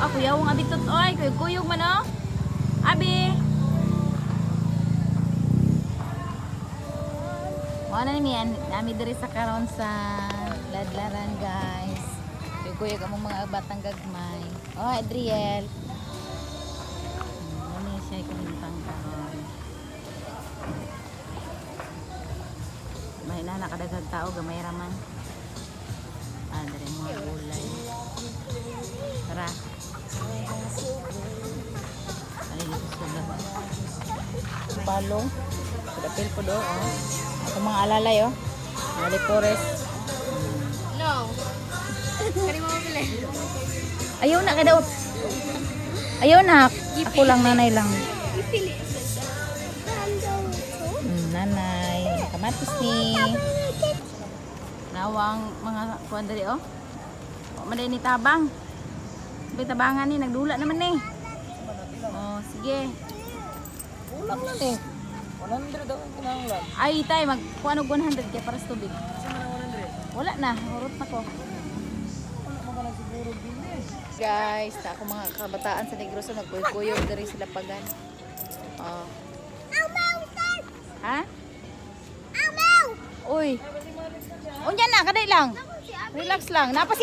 Ah, kuyawong abitot oy, kuyog man oh. Abi. Mo na nami diri sa karon sa ladlaran, guys. Kuyog among mga batang gagmay. Oh, Adriel. Ano siya kumintang karon. May na nakadaghang tao gamay raman. Ah, diri mga gulay. Tara. Ay, sudah. Palong. Dapil po do, oh. Ako mga alalay, oh. Mga forest. No. Kani mo bili. Ayaw na kada. Ayaw na. Ako lang, nanay lang. Ipili. Nanay. Kamatis ni. Nawang mga kuwan dali, oh. O, maday ni tabang. May tabangan ni, nagdula naman ni. Oh, sige. Ulak na ni. 100 daw ang kinahanglan. Ay, tay, magkuha og 100 kaya para sa tubig. Saan man 100? Wala na, urot na ko. Wala mo ka siguro din eh. Guys, ta ako mga kabataan sa Negros nagkuy-kuyog diri sila pagan. Oh. Ha? Uy. Unya na, kaday lang. Relax lang. Napasi